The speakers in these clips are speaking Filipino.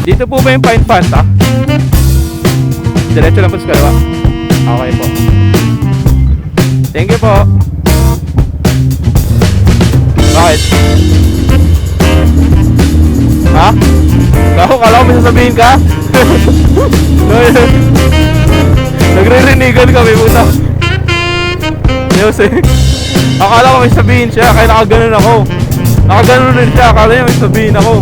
Dito po ba yung Pine Panta? Diretso lang po sa kaliwa. Okay po. Thank you po. Bakit? Ha? Kala ko may sasabihin ka? Nagre-renigan kami puta. Yose. Akala ko may sabihin siya, kaya nakaganon ako. Nakaganon rin siya, akala niya may sabihin ako.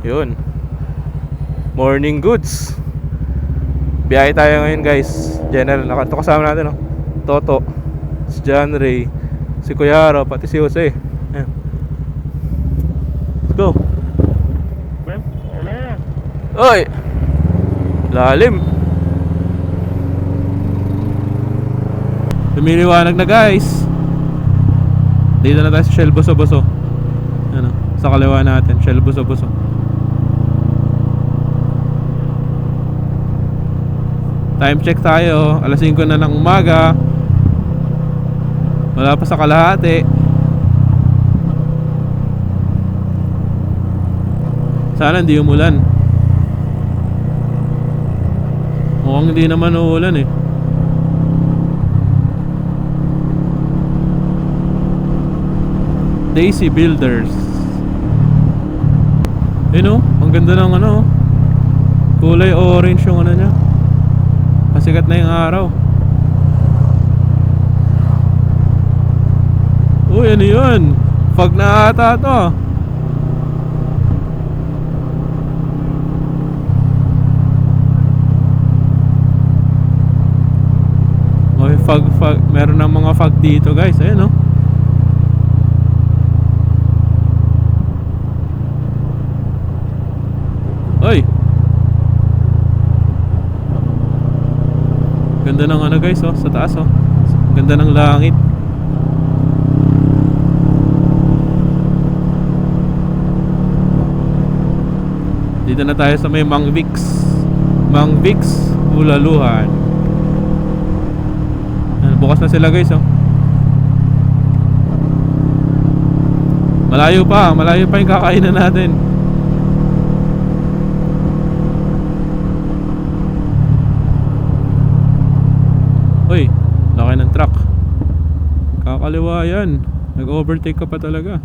Yun, morning goods. Biyahe tayo ngayon guys. General, nakanto kasama natin, no? Toto, si John Ray, si Kuyaro, pati si Jose. Ayan. Let's go. Oy, lalim. Lumiliwanag na guys. Dito na tayo sa Shell Boso-Boso. Ano, sa kaliwa natin, Shell Boso-Boso. Time check tayo, alas 5 na ng umaga. Wala pa sa kalahati. Sana hindi umulan. Mukhang hindi naman uulan eh. Daisy Builders. Yun oh, ang ganda ng ano, kulay orange yung ano niya. Sikat na yung araw. Uy, ano yun? Fog na ata to. Uy, fog. Meron ng mga fog dito guys. Ayun oh. Uy, ganda ng ano guys oh, sa taas oh. Ganda ng langit. Dito na tayo sa may Mang Vic's Ulaluhan. Bukas na sila guys oh. Malayo pa yung kakainan natin. Uy, laki ng truck. Kakaliwa yan. Nag-overtake ka pa talaga.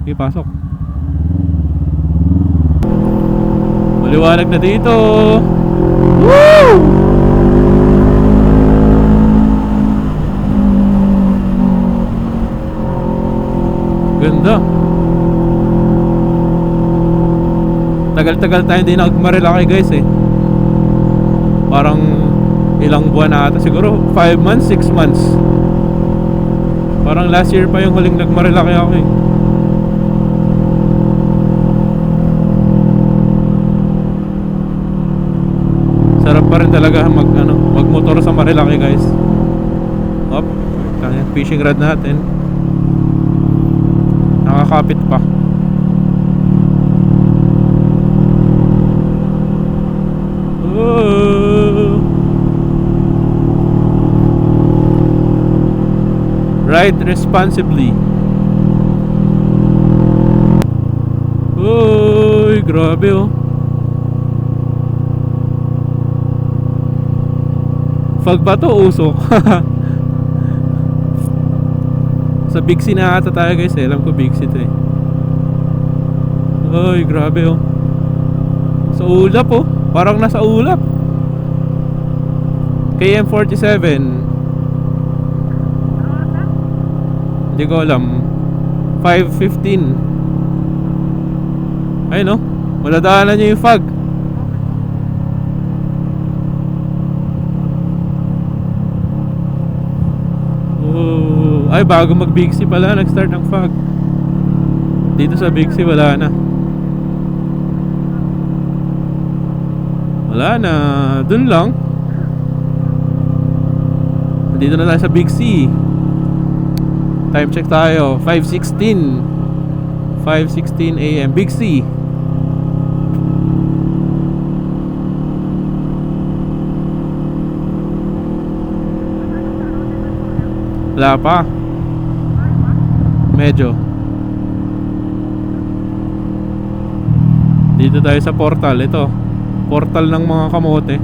Okay, pasok. Maliwanag na dito. Woo! Ganda. Tagal-tagal tayo hindi nagmarilaki guys eh. Parang ilang buwan na ata. Siguro 5 months, 6 months. Parang last year pa yung huling nagmarilaki ako eh. Sarap pa rin talaga magmotor sa Marilaki guys. Hop, fishing rod natin. Nakakapit pa. Ride responsibly. Uy, grabe oh. Fog ba to? Usok. Sa Big C na ata tayo guys eh. Alam ko Big C to eh. Uy, grabe oh. Sa ulap oh. Parang nasa ulap. KM47. Hindi ko alam. 5:15. Ayun no, madadaanan nyo yung fog. Oh, ay bago mag Big C pala nag-start ang fog. Dito sa Big C wala na. Wala na, dun lang. Dito na tayo sa Big C. Time check tayo, 5:16 AM, Big C. Wala pa. Medyo. Dito tayo sa portal. Ito, portal ng mga kamote.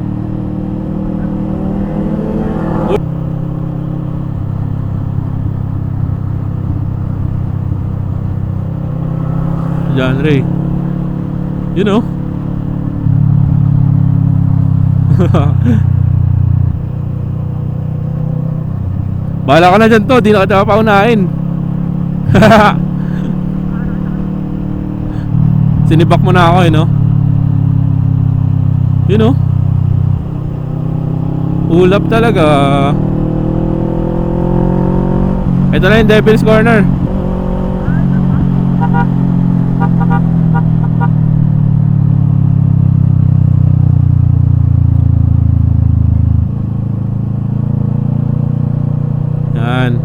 John Ray. You know. Bahala ka na dyan to, di na kita paunahin. Sinibak mo na ako no. You know. Ulap talaga. Ito na yung Devil's Corner. Yan.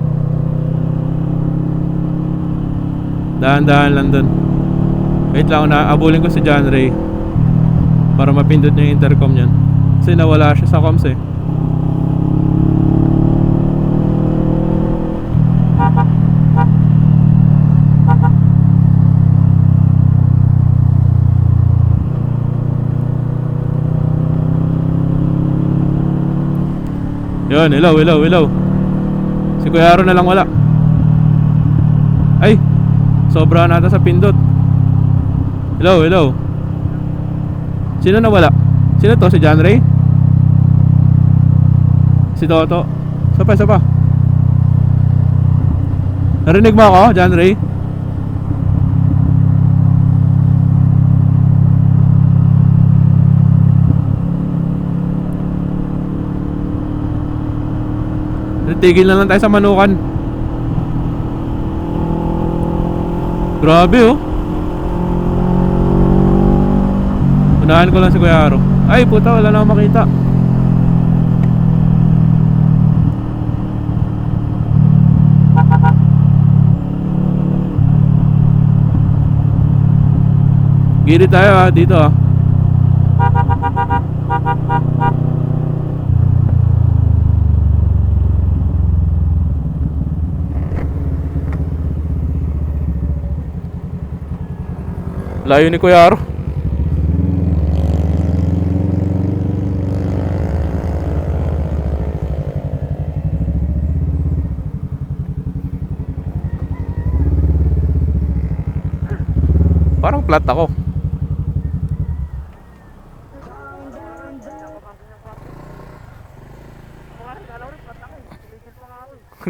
Dahan-dahan lang dun. Wait lang, naabulin ko si John Ray para mapindot niya yung intercom niyan. Kasi nawala siya sa comms eh. Yun, hello. Si Kuya Aaron na lang wala. Ay, sobra na ata sa pindot. Hello. Sino na wala? Sino to? Si John Ray? Si Toto? Isa pa. Narinig mo ako, John Ray? Tigil na lang tayo sa Manukan. Grabe oh. Unahan ko lang si Kuya Aro. Ay puta, wala na akong makita. Gilid tayo ah, dito ah. Layo ni Kuya Aro. Parang flat ako.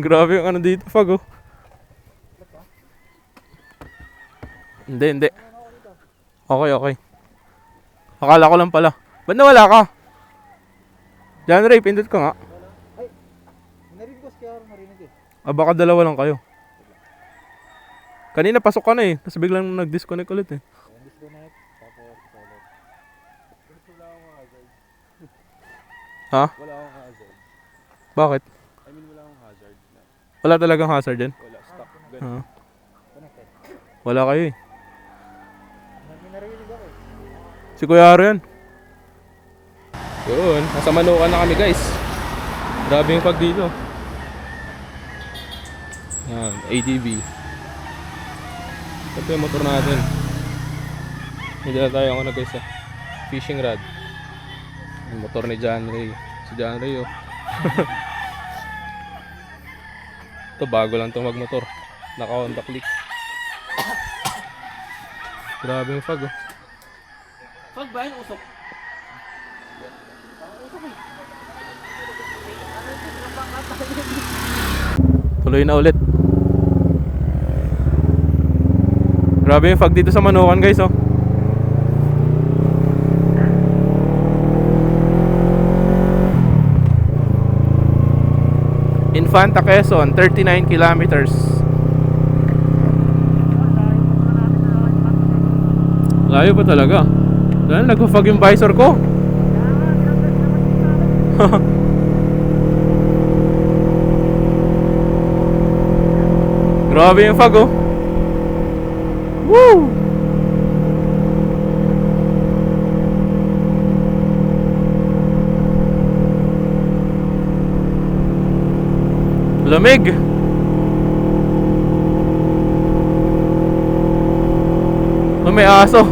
Grabe yung ano dito, fog oh. Hindi. Okay. Akala ko lang pala. Ba't nawala ka? John Ray, pindot ka nga. Ay, narinig ko si Aaron, narinig eh. Ah, baka dalawa lang kayo. Kanina pasok ka na eh. Tapos biglang nag-disconnect ulit eh. Disconnect, tapos solo. Wala akong hazard. Ha? Wala akong hazard. Bakit? Wala akong hazard. Wala talagang hazard din? Wala, stop. Ah. Connected. Wala kayo eh. Narinig ako eh. Si Kuya Aro yan. Yun, nasa Manukan na kami guys. Grabe yung fog dito. Yan, ADV. Ito yung motor natin. Hindi na tayo ako na guys ah. Fishing rod. Yung motor ni John Ray. Si John Ray oh. Ito bago lang ito magmotor. Naka-Honda Click. Grabe yung fog oh. Fog ba yun? Usok? Tuloy na ulit. Grabe yung fog dito sa Manukan guys oh. Infanta Quezon, 39 kilometers. Layo pa talaga. Dahil nag-fog yung visor ko. Grabe yung fog oh. Woo! Lamig. Oh, may aso.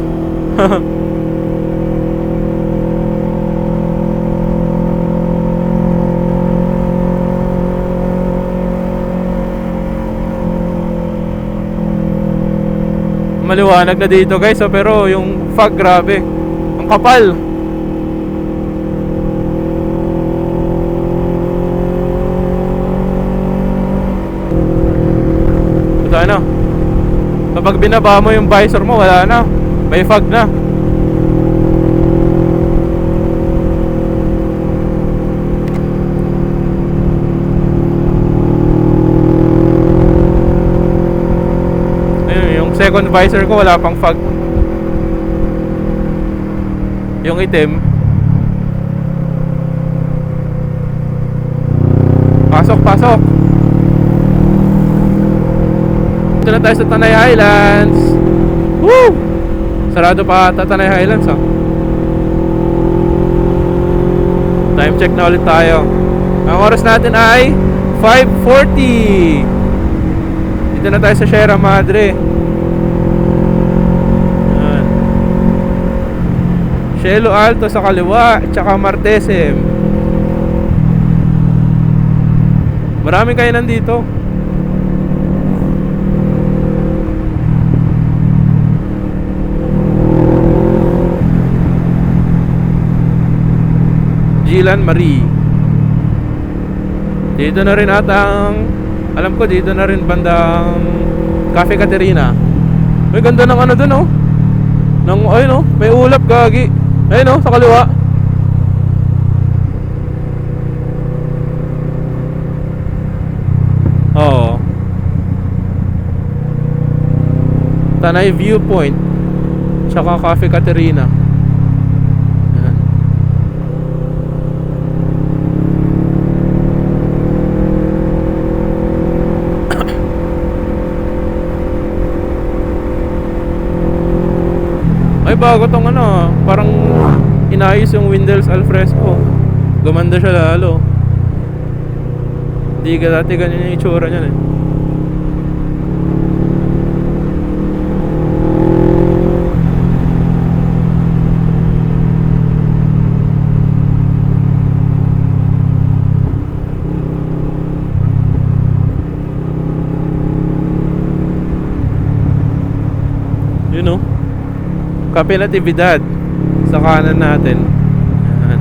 Maliwanag na dito guys oh, pero yung fog grabe. Ang kapal. Wala na. Kapag binaba mo yung visor mo, wala na. May fog na. Ayun, yung second visor ko wala pang fog. Yung itim. Pasok, pasok. Ito na tayo sa Tanay Highlands. Woo! Sarado pa ata Tanay Highlands oh. Time check na ulit tayo. Ang oras natin ay 5:40. Dito na tayo sa Sierra Madre. Yan. Cielo Alto sa kaliwa, tsaka Martesem. Maraming kainan dito. Gilan Marie. Dito na rin atang, alam ko dito na rin bandang Cafe Caterina. May ganda ng ano dun oh. Nang ayun oh, may ulap gagi. Ayun oh, sa kaliwa. Oo. Tanay Viewpoint tsaka Cafe Caterina. Ay bago tong ano, parang inayos yung Windels Alfresco. Gumanda siya lalo. Hindi ka dati ganyan yung itsura niyan eh. You know, Cafe Natividad sa kanan natin. Yan.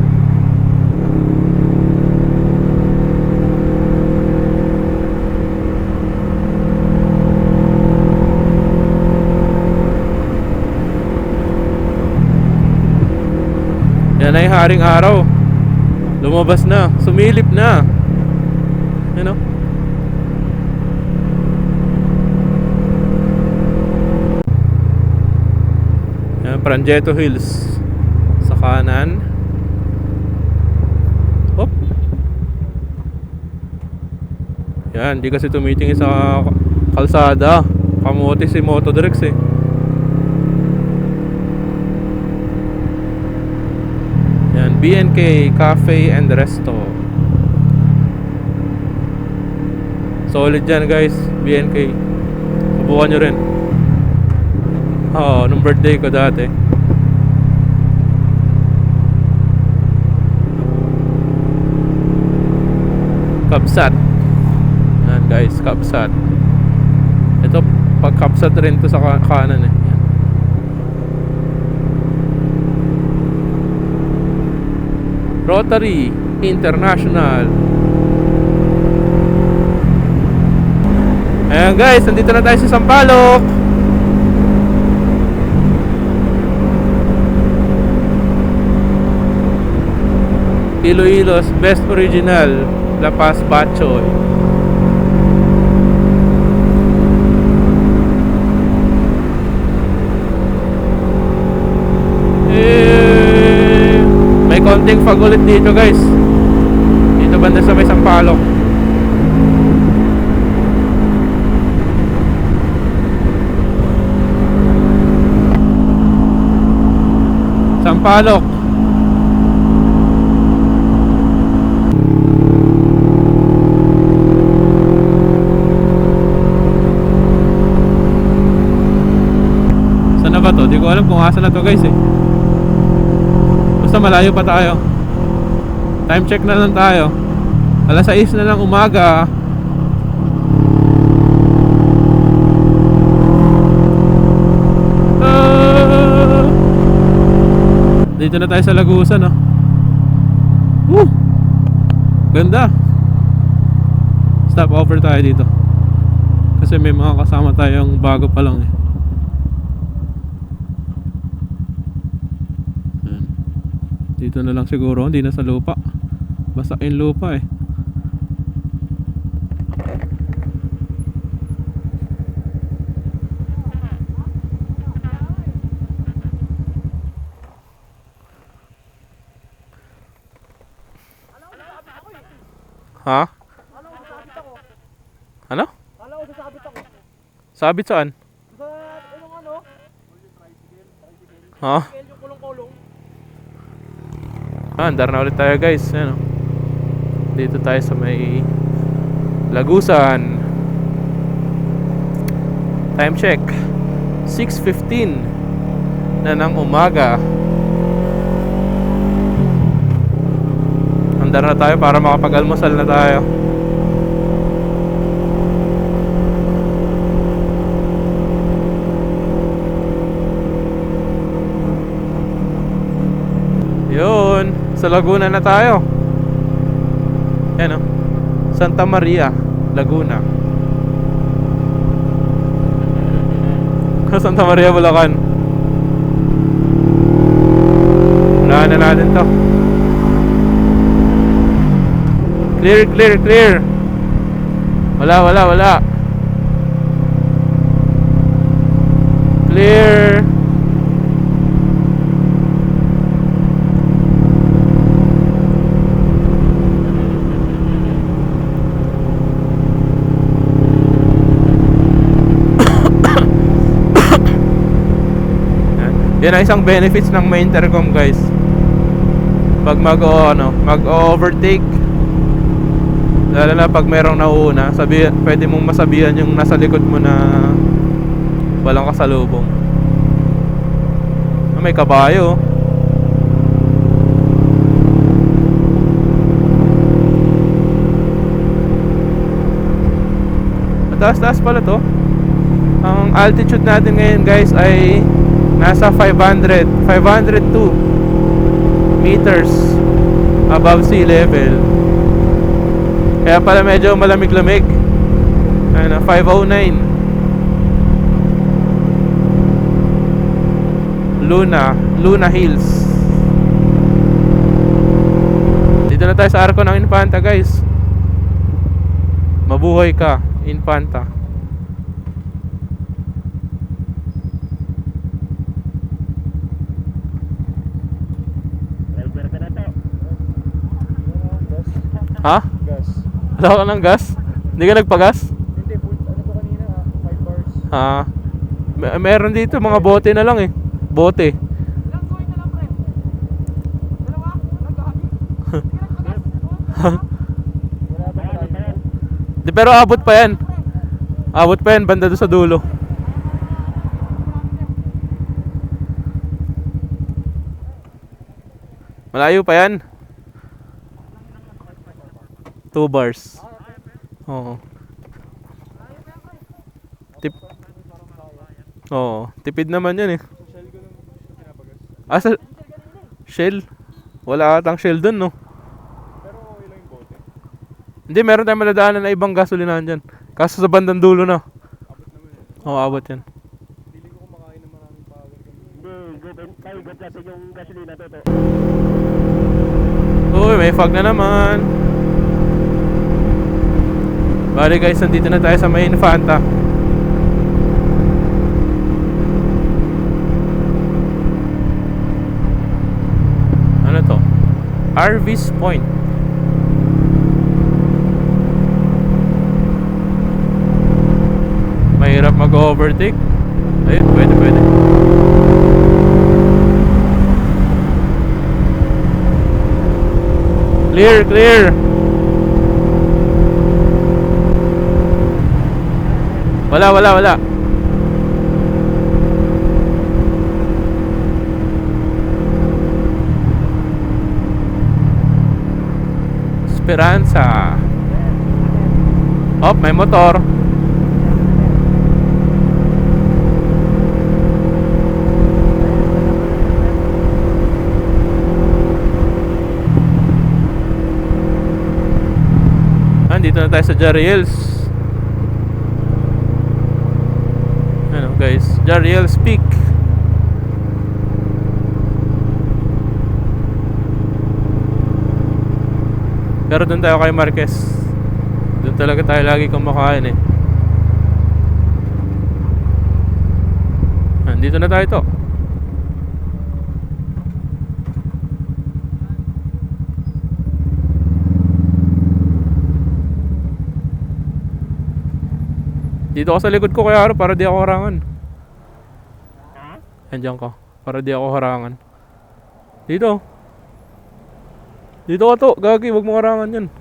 Yan ay haring araw. Lumabas na, sumilip na. You know? Prangetto Hills sa kanan. Hop. Yan, di kasi tumitingin sa kalsada. Kamote si Motodrex eh. Yan, BNK Cafe and Resto. Solid yan guys, BNK. Subukan nyo rin. Oo, nung birthday ko dati. Kapsat. Yan guys, Kapsat. Ito, pag Kapsat rin to sa kanan eh. Yan. Rotary International. Ayan guys, nandito na tayo sa Sampaloc. Iloilo's Best Original La Paz Batchoy. May konting fog ulit dito guys. Dito banda sa may Sampaloc. Sampaloc. Saan na ba to? Di ko alam kung asa na to guys eh. Basta malayo pa tayo. Time check na lang tayo. Alas 6 na ng umaga. Dito na tayo sa Lagusan, no? Ganda. Stop over tayo dito. Kasi may mga kasama tayong bago pa lang eh. Dito na lang siguro, hindi na sa lupa. Basta yung lupa eh. Ha? Ano? Kala ko sasabit ako. Sabit saan? Sa anong ano? Ha? Yung kulong-kulong. Andar na ulit tayo guys. Ano? Dito tayo sa may Lagusan. Time check 6:15 na ng umaga. Andar na tayo para makapag-almusal na tayo. Yun, sa Laguna na tayo. Yan o, Santa Maria, Laguna. Santa Maria, Bulacan. Unahan na natin to. Clear, clear, clear. Wala. Clear. Yan ang isang benefits ng may intercom guys. Pag mag-overtake, lalo na pag merong nauuna, pwede mong masabihan yung nasa likod mo na walang kasalubong. May kabayo. Mataas-taas pala to. Ang altitude natin ngayon guys ay nasa 502 meters above sea level. Kaya pala medyo malamig-lamig. Ano, 509. Luna Hills. Dito na tayo sa Arco ng Infanta guys. Mabuhay ka, Infanta. Ha? Gas. Wala ka ng gas? Hindi ka nagpagas? Hindi, ano to kanina 5 bars. Meron dito mga bote na lang eh. Bote. Ilang going na lang pre? Dalawa? Nagkahagi. Wala ba tayo? Di, pero abot pa yan. Abot pa yan, banda doon sa dulo. Malayo pa yan. 2 bars. Oo. Oo, tipid naman yan eh. Sa Shell? Wala atang Shell dun, no? Pero ilang yung bote? Hindi, meron tayong madadaanan na ibang gasolinahan dyan. Kaso sa bandang dulo na. Abot naman yun. Oo, abot yan. Feeling ko kumakain ng maraming power kami. good kasi yung gasolina to. Uy, may fog na naman. Bali guys, nandito na tayo sa main Fanta. Ano to? Harvest Point. Mahirap mag-overtake. Ayun, pwede. Clear. Wala. Esperanza. Oh, may motor. Dito na tayo sa Jariel's. Ano guys, Jariel's Peak. Pero doon tayo kay Marquez. Doon talaga tayo lagi kumakain eh. Dito na tayo to. Dito ako sa likod ko kaya para di ako harangan. Andiyan ka. Para di ako harangan. Dito ka to. Gagi, wag mo harangan yan.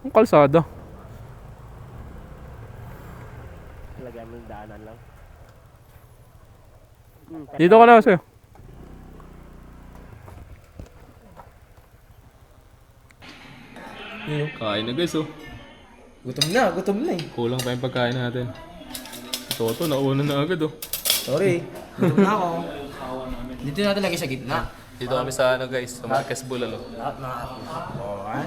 Ang kalsada. Lagyan mo yung daanan lang. Dito ka na kasi. Kain na guys oh. Gutom na eh. Kulang pa yung pagkain natin. Toto, nauna na agad oh. Sorry. Gutom na ako. Dito natin lagi sa gitna. Dito kami sa ano guys, sa Marquez Bulalo. Lahat mga oo, ha?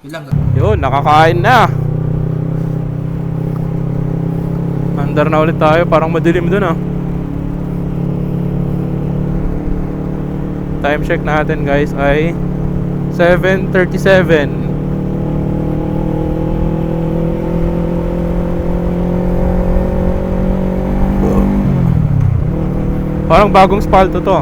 Ilang Yun, nakakain na. Andar na ulit tayo, parang madilim dun ah. Time check natin guys ay 7:37. Parang bagong spalto to.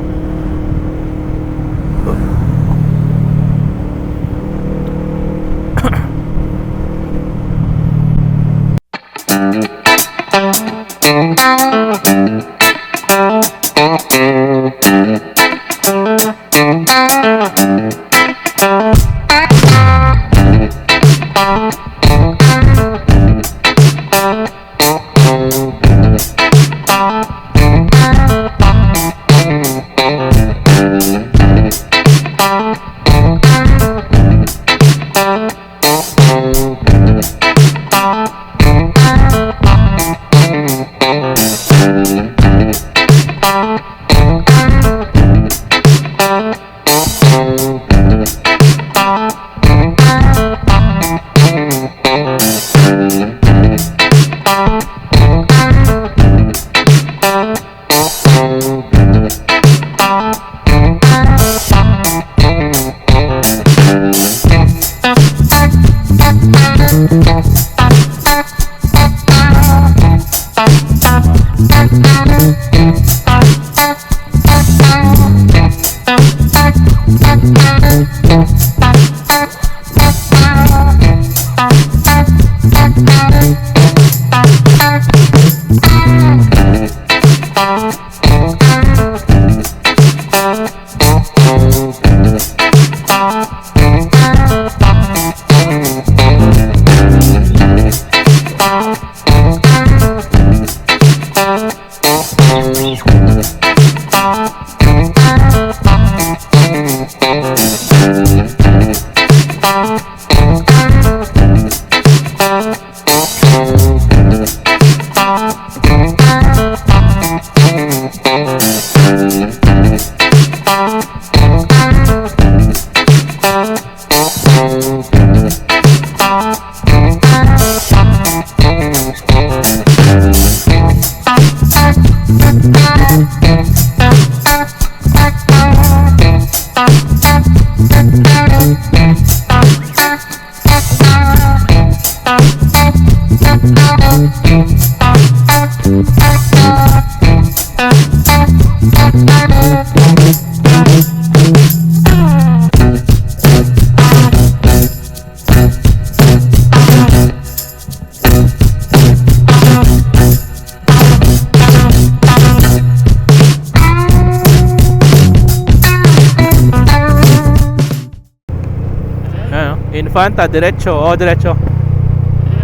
Infanta, diretso. Oh, diretso.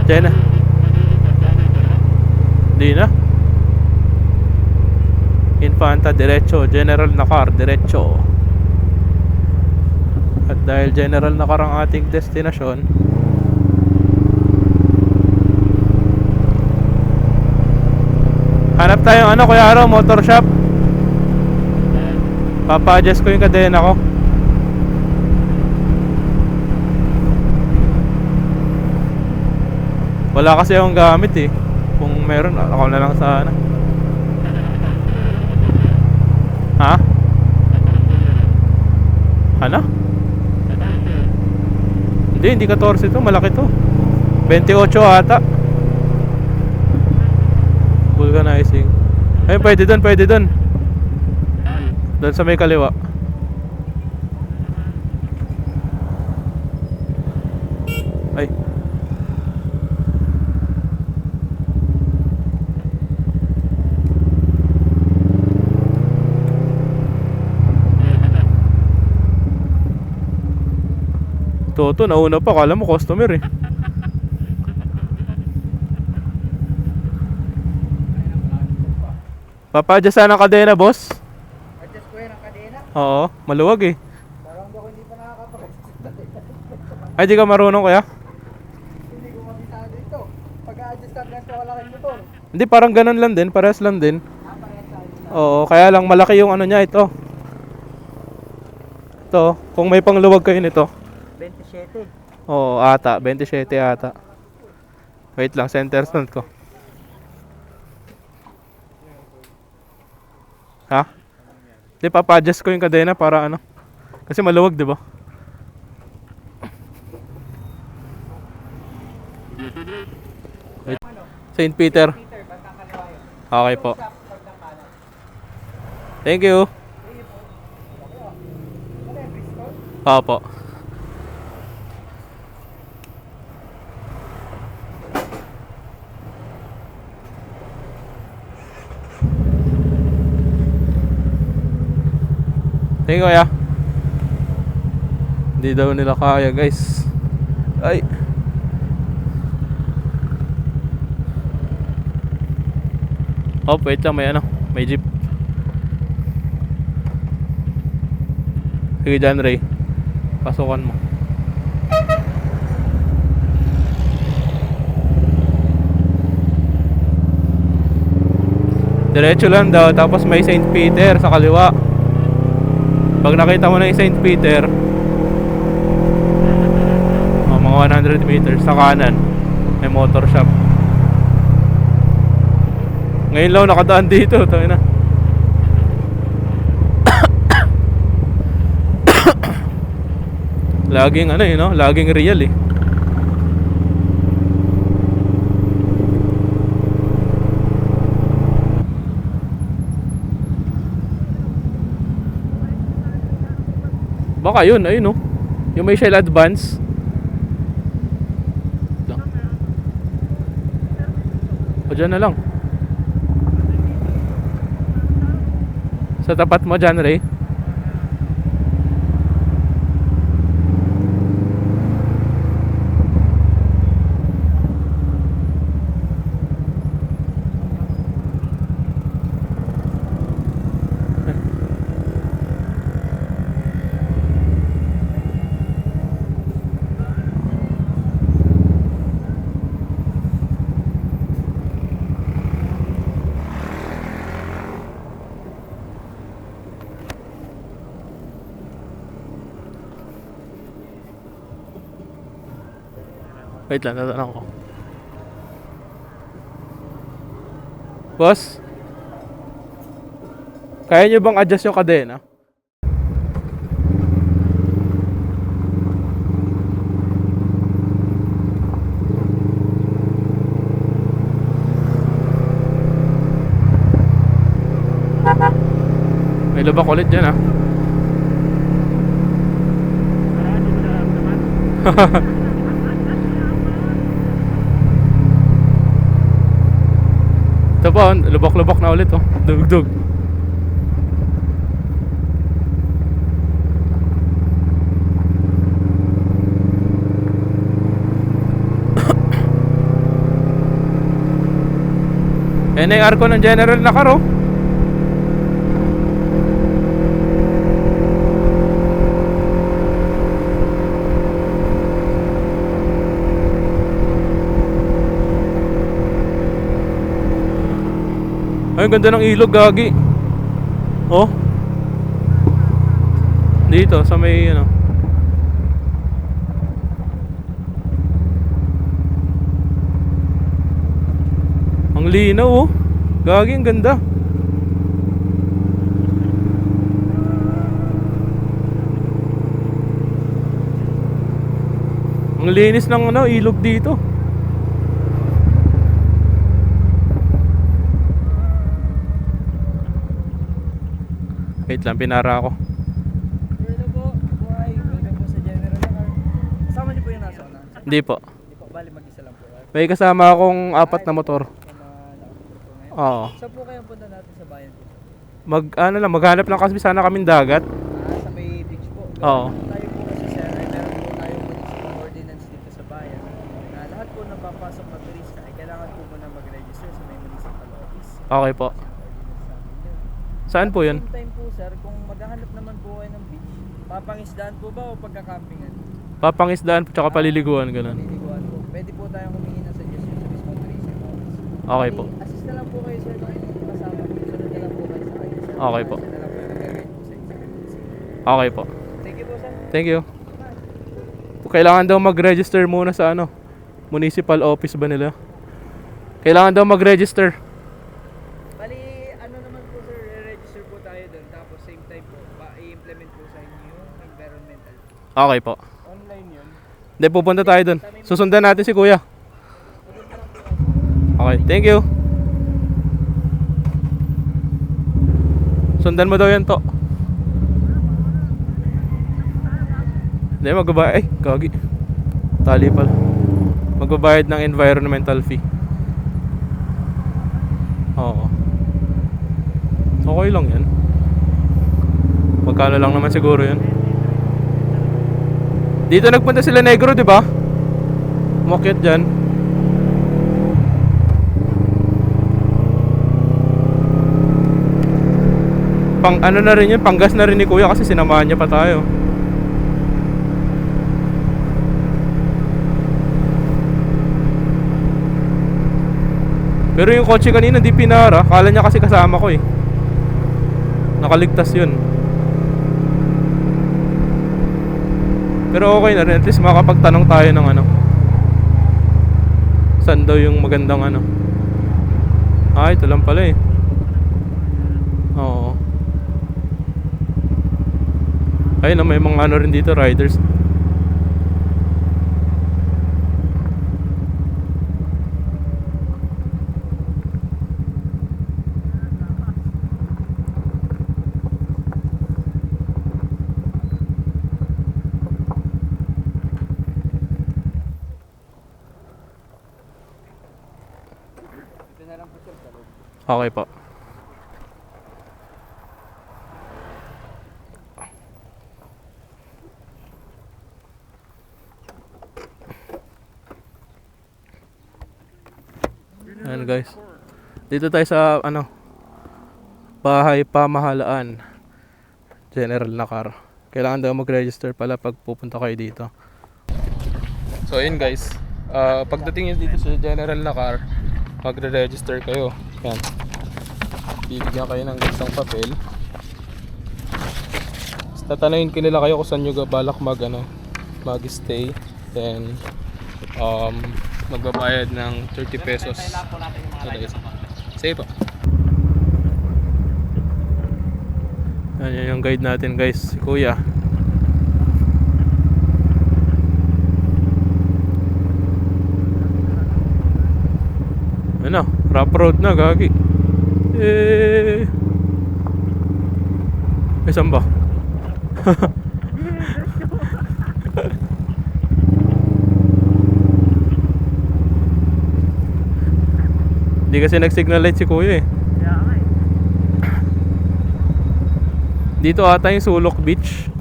Diyan na. Di na. Infanta, diretso. General na car, diretso. At dahil general na car ang ating destinasyon, hanap tayong ano, Kuya Aro, motor shop. Papa-adjust ko yung kadena ko. Wala kasi akong gamit eh. Kung meron, ako na lang sana. Ha? Ano? Hindi 14 to, malaki to. 28 ata. Vulcanizing. Ayun, pwede dun. Doon sa may kaliwa. Ay. Toto, nauna pa. Kala mo customer eh. Papa-adjust sana ng kadena, boss. Adjust ko yan ang kadena. Oo, maluwag eh. Parang ako hindi pa nakakapag-adjust. Ay, di ka marunong kaya? Hindi ko mabisado ito. Pag-a-adjust ka ganito wala kang motor. Hindi, parang ganun lang din. Parehas lang din. Parehas sa akin. Oo, kaya lang malaki yung ano niya ito. Ito, kung may pangluwag kayo nito. 27. Oo, ata. 27 ata. Wait lang, center stand ko. Ha? Di, papa-adjust ko yung kadena para ano. Kasi maluwag, di ba? Wait. St. Peter. Peter, bantang kaliwa yun. Okay po. Shop, bantang kanan. Thank you. Ano yan, Bristol? Opo. Thank you, kuya. Hindi daw nila kaya, guys. Ay. Oh, wait lang, may ano, may jeep. Sige, John Ray. Pasukan mo. Diretso lang daw, tapos may St. Peter sa kaliwa. Pag nakita mo na yung St. Peter, mga 100 meters sa kanan, may motor shop. Ngayon lang nakadaan dito, tayo na. Laging ano eh, no? Laging real eh. Baka yun, ayun no. Yung may Shell Advance. Lang. O dyan na lang. Sa tapat mo dyan, Ray. Wait lang, tatanong ko. Boss? Kaya nyo bang adjust yung kadena? May lubak ulit dyan ah. Ito po, lubak-lubak na ulit oh. Dugdug. Ayan na yung arko ng General Nakar, oh. Ay, ang ganda ng ilog, gagi. Oh. Dito, sa may, ano. Ang linaw, oh. Gagi, ang ganda. Ang linis ng, ano, ilog dito. Wait lang, pinara ako. Hello po, buhay. Welcome po sa General Nakar. Kasama niyo po yung nasa una? Hindi po. Hindi po, bali mag-isa lang po. May kasama akong 4 na motor. Yung mga nakapagod po ngayon. Oo. Saan po kayo punta natin sa bayan po? Ano lang, maghanap lang kasi sana kaming dagat. Sa may beach po. Oo. Tayo po kasi sir, ay meron po tayong municipal ordinance dito sa bayan na lahat po na papasok na turista ay kailangan po muna mag-register sa may municipal office. Okay po. Kasi ang ordinance namin yun. Saan po yun? Same time po sir, kung maghahanap naman po kayo ng beach, papangisdaan po ba o pagkakampingan? Papangisdaan po tsaka paliliguan, ganun. Paliliguan po. Pwede po tayong humingi ng suggestion sa mismo tourism office. Okay po. Assist na lang po kayo sir kung yung kasama po. Sunod na lang po kayo sa kanya sir. Okay po. Siya na lang po yung nag-guide po sa inyo. Okay po. Thank you po sir. Thank you. Kailangan daw mag-register muna sa ano, municipal office ba nila? Kailangan daw mag-register. Bali, ano naman po sir, re-register po tayo doon. Tapos same time po, i-implement po sa inyo yung environmental. Okay po. Online yun. Hindi, pupunta tayo dun. Susundan natin si kuya. Okay, thank you. Sundan mo daw yan to. Hindi, magbabayad. Ay, gagi. Tali pala. Magbabayad ng environmental fee. Oo. Okay lang yan. Magkano lang naman siguro yan. Dito nagpunta sila Negro, di ba? Umakyat dyan. Pang ano na rin yun, panggas na rin ni kuya kasi sinamahan niya pa tayo. Pero yung kotse kanina di pinara, kala niya kasi kasama ko eh. Nakaligtas yun. Pero okay na rin, at least makapagtanong tayo ng ano, saan daw yung magandang ano. Ah, ito lang pala eh. Oo. Ayun na, may mga ano rin dito, riders. Ito na lang po sir sa loob. Okay po. Ayan guys. Dito tayo sa ano, bahay pamahalaan. General Nakar. Kailangan daw mag-register pala pag pupunta kayo dito. So ayun guys. Pagdating nyo dito sa General Nakar, magre-register kayo. Yan. Bibigyan kayo ng gantong papel. Tatanungin ko nila kayo kung saan nyo balak mag-stay. Then magbabayad ng 30 pesos. Sige po. Yan yung guide natin guys, si kuya. Ano, rough road na, gagi. Saan ba? Hindi kasi nag-signal light si kuya eh. Dito ata yung Sulok Beach.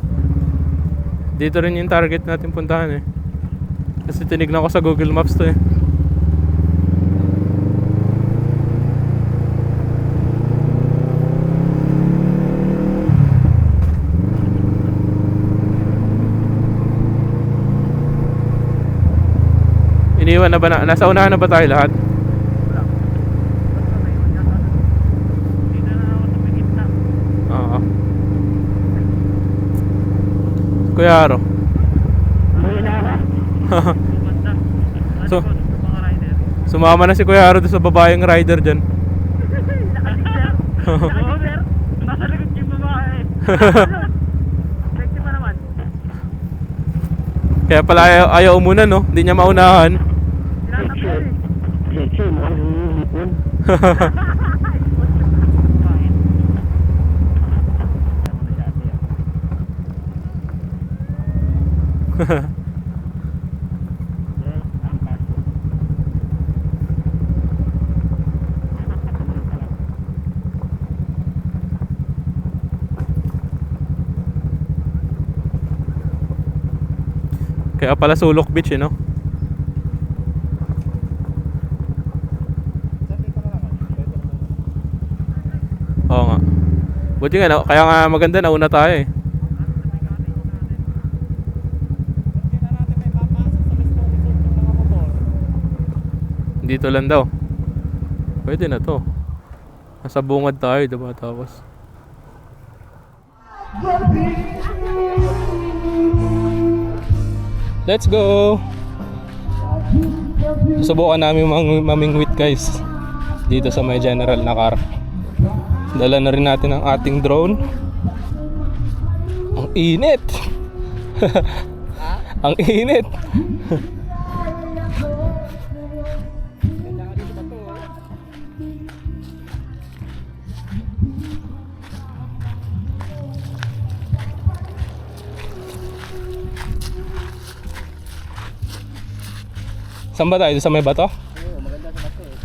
Dito rin yung target natin puntahan eh. Kasi tinignan ko sa Google Maps to eh. Iniwan na ba na? Nasa unahan na ba tayo lahat? Wala. Basta may iwan yata. Dito na ako sa may gitna. Oo. Kuya Aro. Bumanda. So- Ano po, mga rider? Sumama na si Kuya Aro doon sa babaeng rider dyan. Oo, sir. Nasa likod yung babae. Sexy pa naman. Kaya pala ayaw umuna, no? Hindi niya maunahan. Tinatakbo eh. Kaya pala Sulok Beach, no? Oo nga. Buti nga, no? Kaya nga maganda, nauna tayo eh. Dito lang daw. Pwede na to. Nasa bungad tayo, diba? Tapos let's go! Susubukan namin mamingwit guys dito sa may general na car. Dala na rin natin ang ating drone. Ang init! Ang init! Saan ba tayo? Sa may bato? Oo, maganda sa bato eh.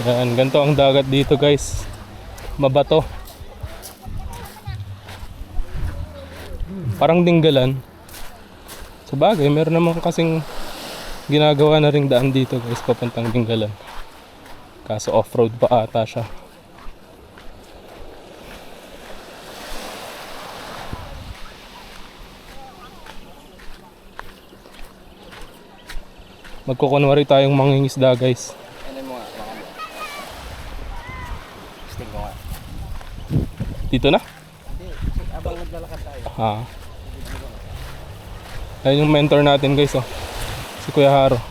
Yan, ganito ang dagat dito guys. Mabato. Parang dinggalan. Sa bagay, meron naman kasing ginagawa na ring daan dito guys, papuntang Dinggalan. Kaso off-road pa ata siya. Magkukunwari tayong mangingisda guys. Ano mo nga? Sting ko nga. Dito na? Hindi, abang naglalakad tayo. Ha. Ayun yung mentor natin guys, oh. Si Kuya Haro.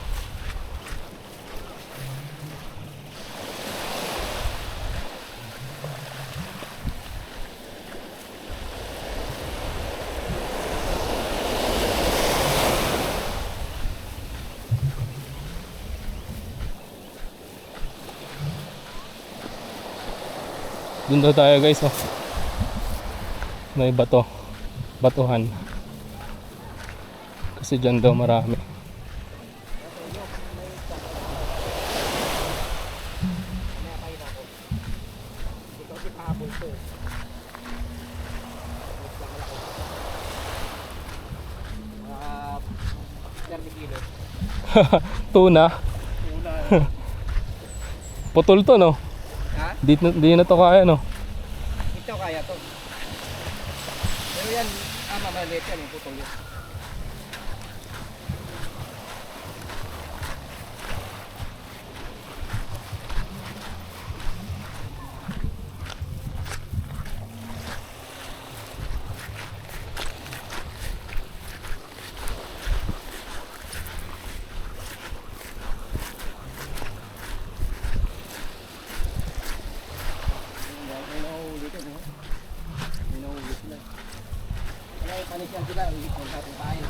Doon daw tayo guys, oh. May bato. Batuhan. Kasi dyan daw marami. Tuna. Putol to, no? Ha? Di na to kaya, no? Ito kaya to. Pero yan, maliit yan, yung putol yun. May nahuli ka, no? May nahuli sila. Kaya panis yan sila, hindi ko sa ating pain.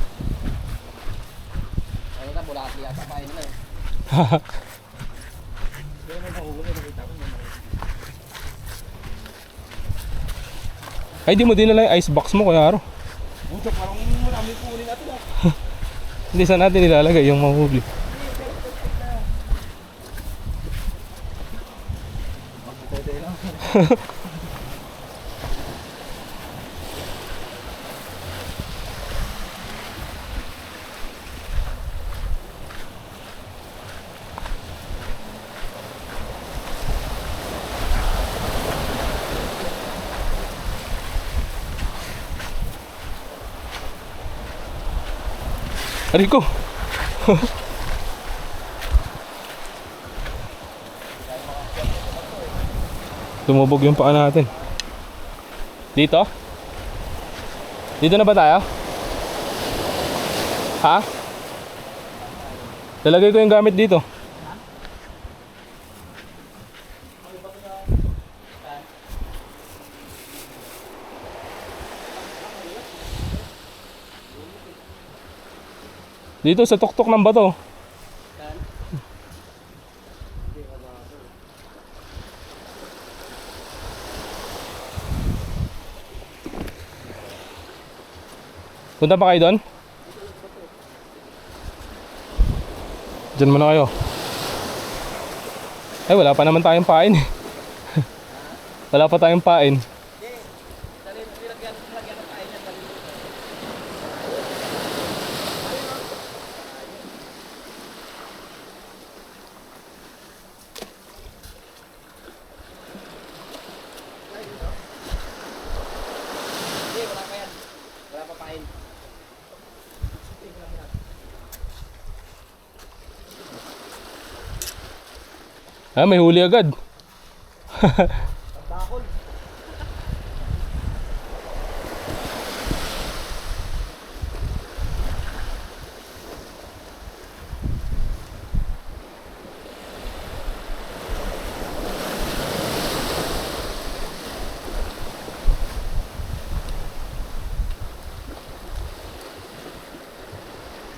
Ano na, bulati yata pain nila eh. Pero may nahuli, nakita ko may nahuli. Ay, di mo dinala yung icebox mo, Kuya Aro. Buto, parang marami po ulit natin ah. Hindi, saan natin nilalagay yung mahuli? Pwede lang. Rico. Tumubog yung paa natin. Dito? Dito na ba tayo? Ha? Talagay ko yung gamit dito. Dito sa tuktok ng bato. Punta pa kayo doon? Diyan muna kayo. Ay, wala pa naman tayong pain. Wala pa tayong pain. Ah, may huli agad.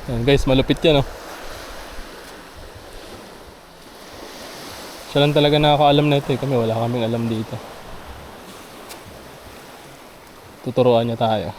Yan guys, malupit yan oh. Siya lang talaga nakakaalam na ito eh. Kami wala kaming alam dito. Tuturuan niya tayo.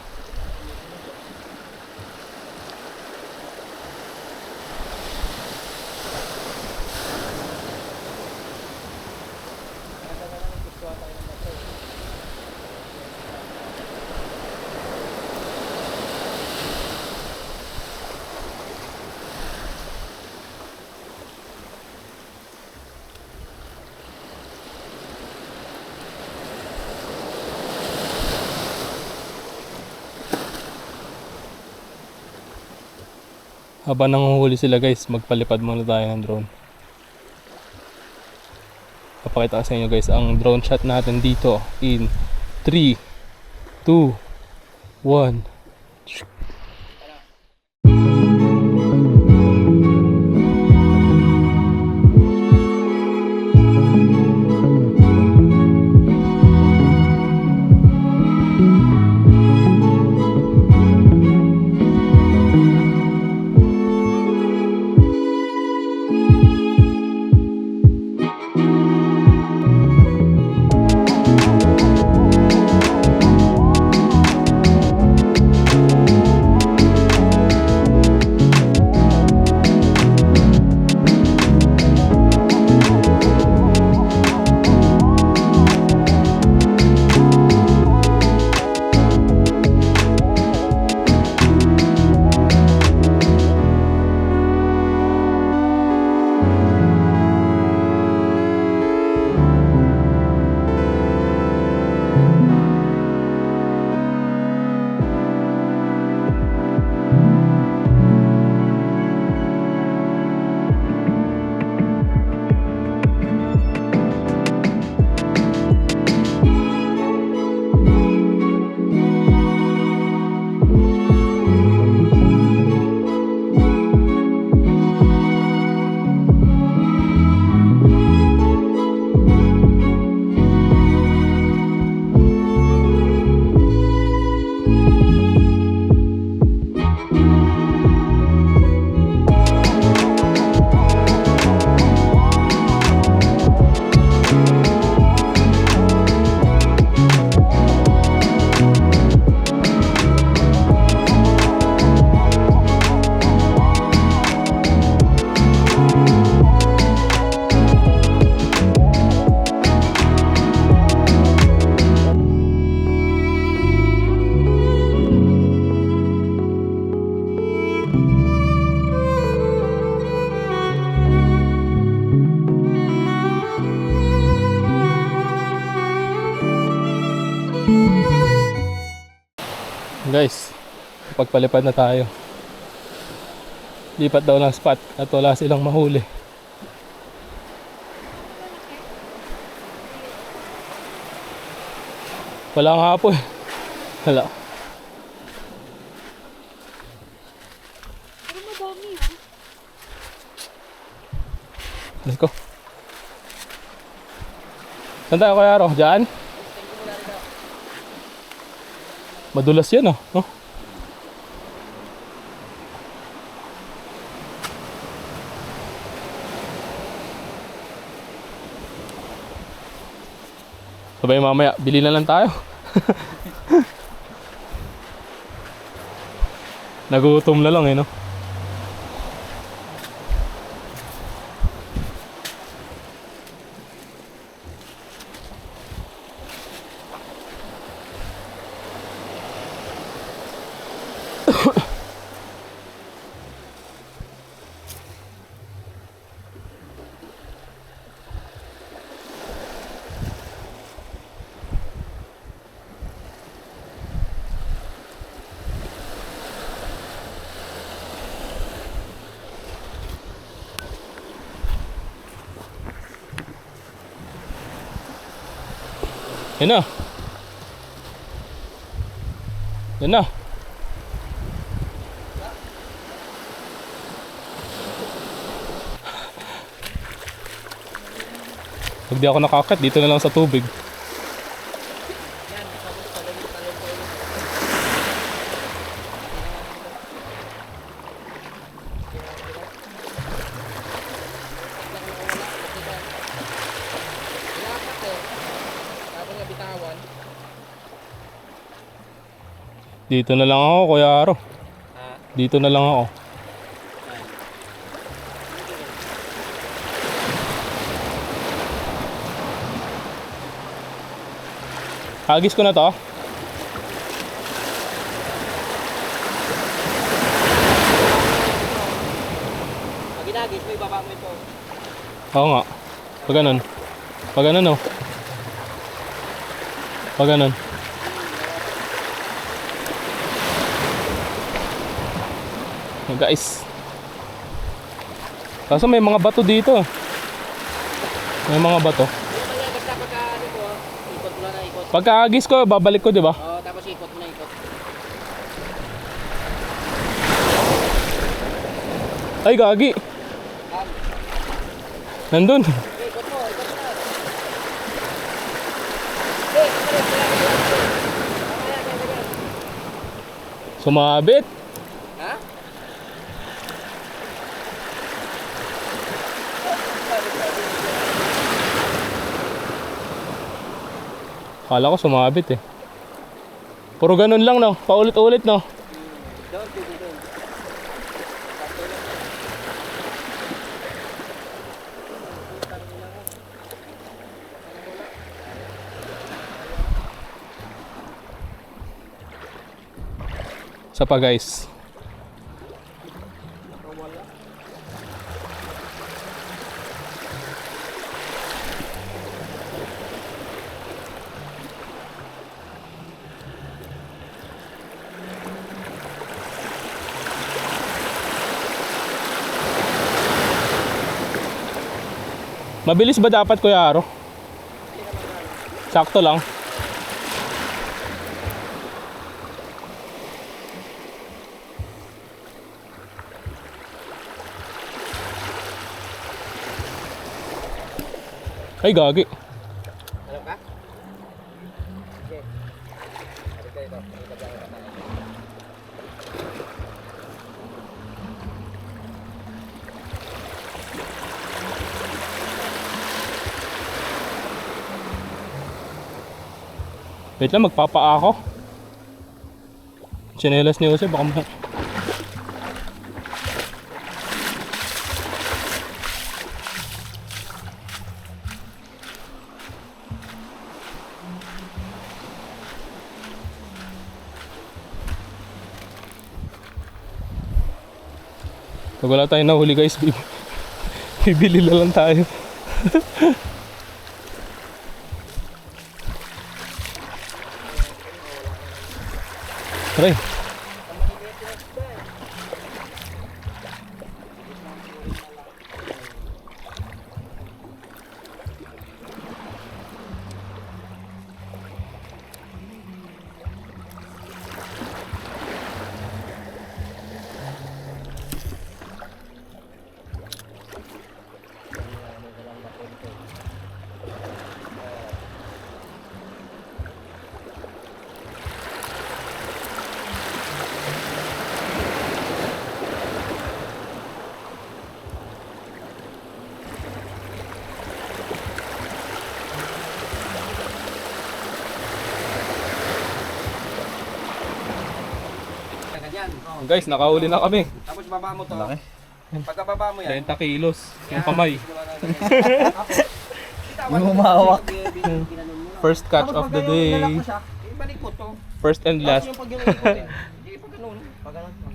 Habang nanguhuli sila guys, magpalipad muna tayo ng drone. Papakita ko sa inyo guys ang drone shot natin dito in 3, 2, 1. Guys, pagpalipad na tayo. Lipat daw ng spot at wala silang mahuli. Wala nga po eh. Wala. Pero madami ah. Let's go. Saan tayo Kuya Aro? Diyan? Madulas yan ah. Oh. Sabay mamaya, bili na lang tayo. Nagutom na lang eh no. Yan na. Yan na. Pag di ako nakakit, dito na lang sa tubig. Dito na lang ako, Kuya Aro. Dito na lang ako. Hagis ko na to. Pag ginagis mo, ibaba mo ito. Oo nga. Pag ganun. Pag ganun oh. Pag ganun. Guys. Kaso may mga bato dito. May mga bato. Basta pagka ano ko, ikot mo lang na ikot. Pagkaagis ko, babalik ko, di ba? Oo, tapos ikot mo na ikot. Ay, gagi. Nandun. Ikot mo, ikot mo na. Sumabit. Ha? Kala ko sumabit eh. Puro ganun lang no. Paulit-ulit no. Doon, pwede doon. Isa pa guys. Mabilis ba dapat Kuya Aro? Sakto lang. Ay gagi. Alam ka? Okay. Balik ka dito. Balik ka dito. Wait lang, magpapaa ako. Tsinelas ni Jose, baka mo. Pag wala tayong nahuli guys, bibili na lang tayo. Aray. Guys, nakahuli na kami. Tapos baba mo to. Pagkababa mo yan. 30 kilos. Yung kamay. Yung humahawak. First catch of the day. Ibalik mo to. First and last. Yung pag yung ikutin. Hindi pa ganun.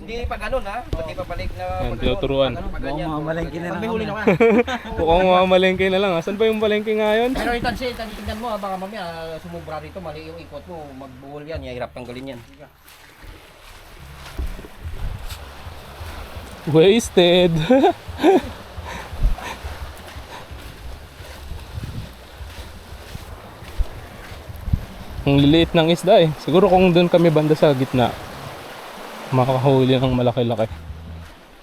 Hindi pa ganun ha. Pati pabalik na Yan, tinuturuan. Mamalengke na Pag may huli na ka. Mukhang mamalengke na lang. Asan ba yung malengke ngayon? Pero itansin, tingnan mo ha. Baka mamaya sumubra rito. Mali yung ikot mo. Magbuhol yan. Hirap tanggalin yan. Wasted. Ang liliit ng isda eh. Siguro kung doon kami banda sa gitna, makakahuli ng malaki-laki.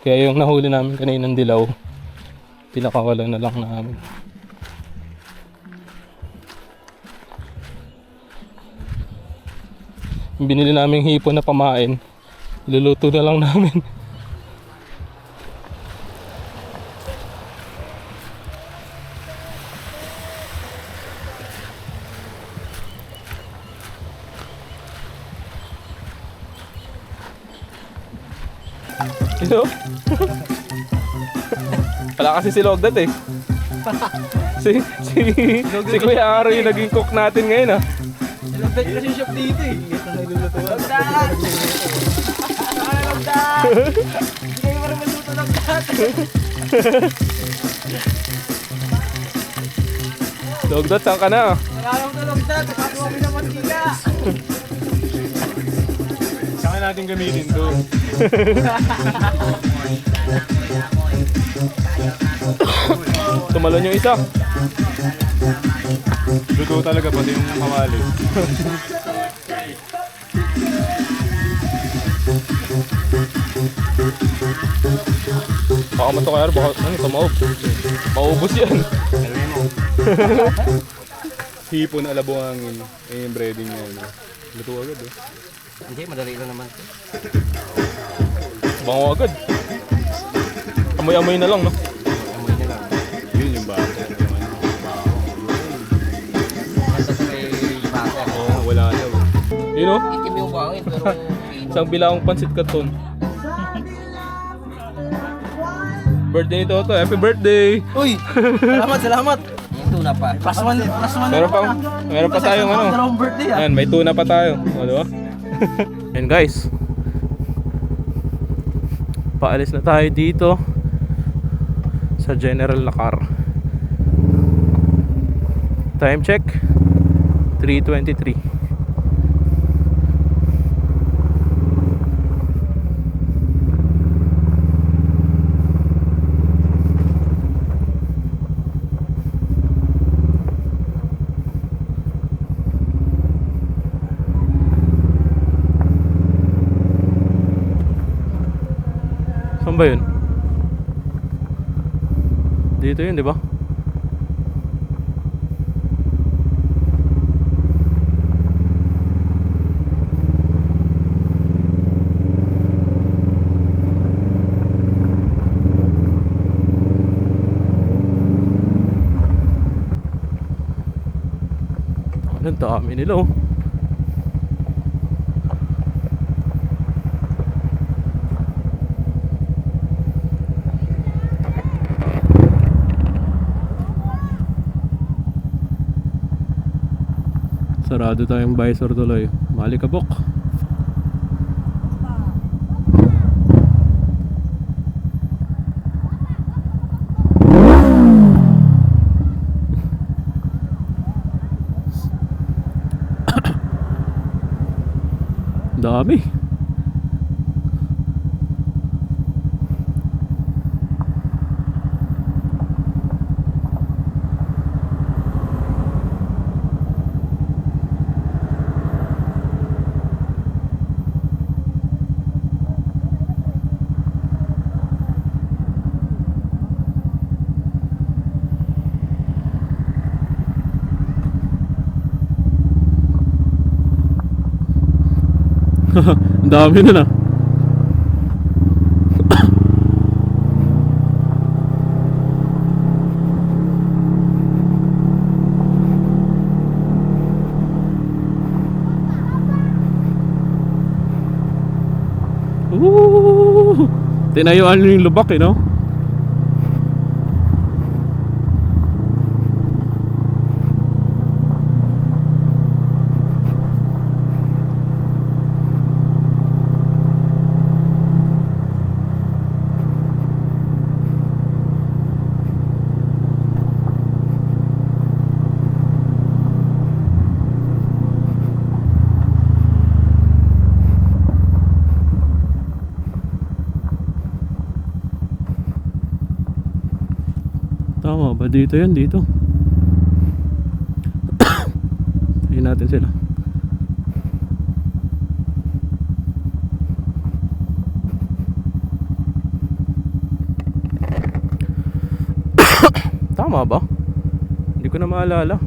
Kaya yung nahuli namin kaninang dilaw, pinakawala na lang namin. Yung binili naming hipon na pamain, iluluto na lang namin. Ito? Wala kasi si Logdat eh. Si Kuya Aro yung naging cook natin ngayon ah. Lagdag kasi yung shop dito eh. Hindi kayo marunong magluto ng lahat. Logdat, saan ka na? Nakalang na lagdag. Kapagawa kami ng mantika. Saan natin gamitin doon? Tumalon yung isa. Luto talaga pati yung kawali. Baka mato kaya, baka ano, tumaob. Maubos yan. Hipon alabungangin. Eh yung breading niya. No? Luto agad eh. Hindi, madali lang naman. Bango agad. Amoy-amoy na lang, no? Amoy na lang. Yun yung bata. Basta sa may butter. Oo, wala na. Yun, no? Itim yung bangin pero Isang bilawang pansit katon. Birthday ni Toto. Happy birthday! Uy! Salamat, salamat. yung tuna pa. Plus one Meron pa tayong ano. Dalawang birthday ah. Ayan, may tuna pa tayo. O, diba? Ayan guys. Paalis na tayo dito sa General na car. Time check 3:23. Saan ba yun? Dito yun, di ba? Ang dami nila oh. Sarado tayong visor tuloy. Malikabok. Dami. Ang dami na na. Woo! Tinayuan nyo yung lubak no? Tama ba? Dito yan, dito. Tingnan natin sila. Tama ba? Hindi ko na maalala.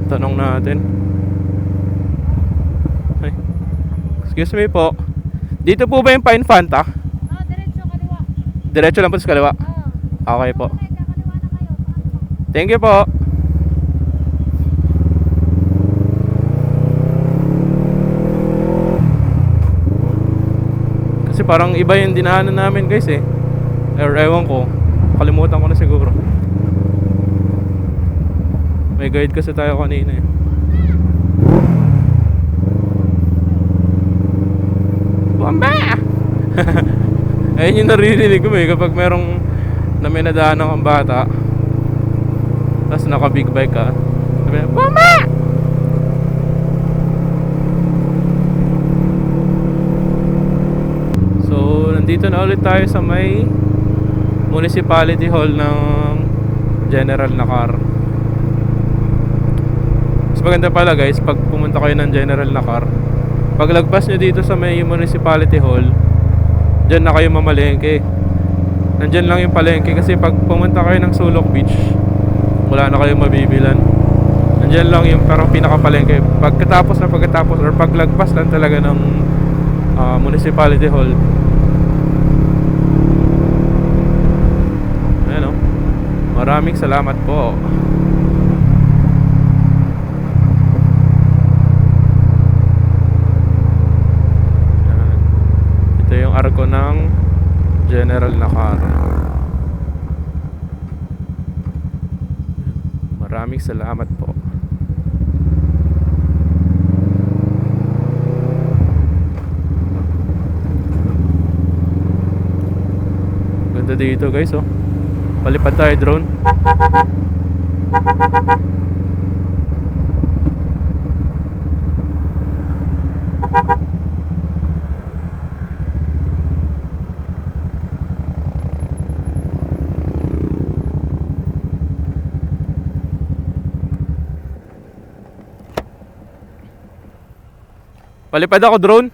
Tanong natin. Ay. Excuse me po. Dito po ba yung Pine Fanta? Diretso kaliwa. Diretso lang po sa kaliwa. Okay po. Okay, kakaliwa na kayo. Thank you po. Kasi parang iba yung dinaanan namin guys eh. Or ewan ko. Kalimutan ko na siguro. May guide kasi tayo kanina eh. Bomba! Ayun yung naririnig ko eh kapag merong na may nadaanan kang bata tapos naka big bike ka. Sabi niya, Bomba! So nandito na ulit tayo sa may municipality hall ng General Nakar. Maganda pala guys, pag pumunta kayo ng General Nakar, paglagpas nyo dito sa may municipality hall, dyan na kayo mamalengke. Nandyan lang yung palengke kasi pag pumunta kayo ng Sulok Beach, wala na kayo mabibilan. Nandyan lang yung parang pinakapalengke. Pagkatapos or paglagpas lang talaga ng municipality hall. Ayan o. Maraming salamat po. Arko ng General Nakar. Maraming salamat po. Ganda dito guys oh. Palipad tayo drone. Palipad ako drone.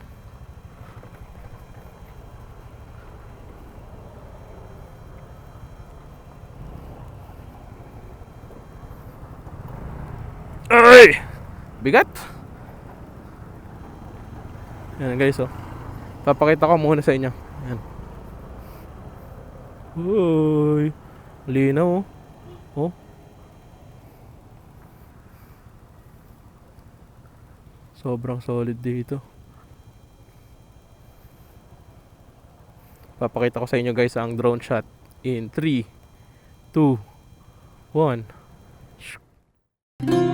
Ay! Bigat. Yan guys oh. Papakita ko muna sa inyo. Yan. Uy. Linaw oh. Oh. Sobrang solid dito. Papakita ko sa inyo guys ang drone shot in 3, 2, 1.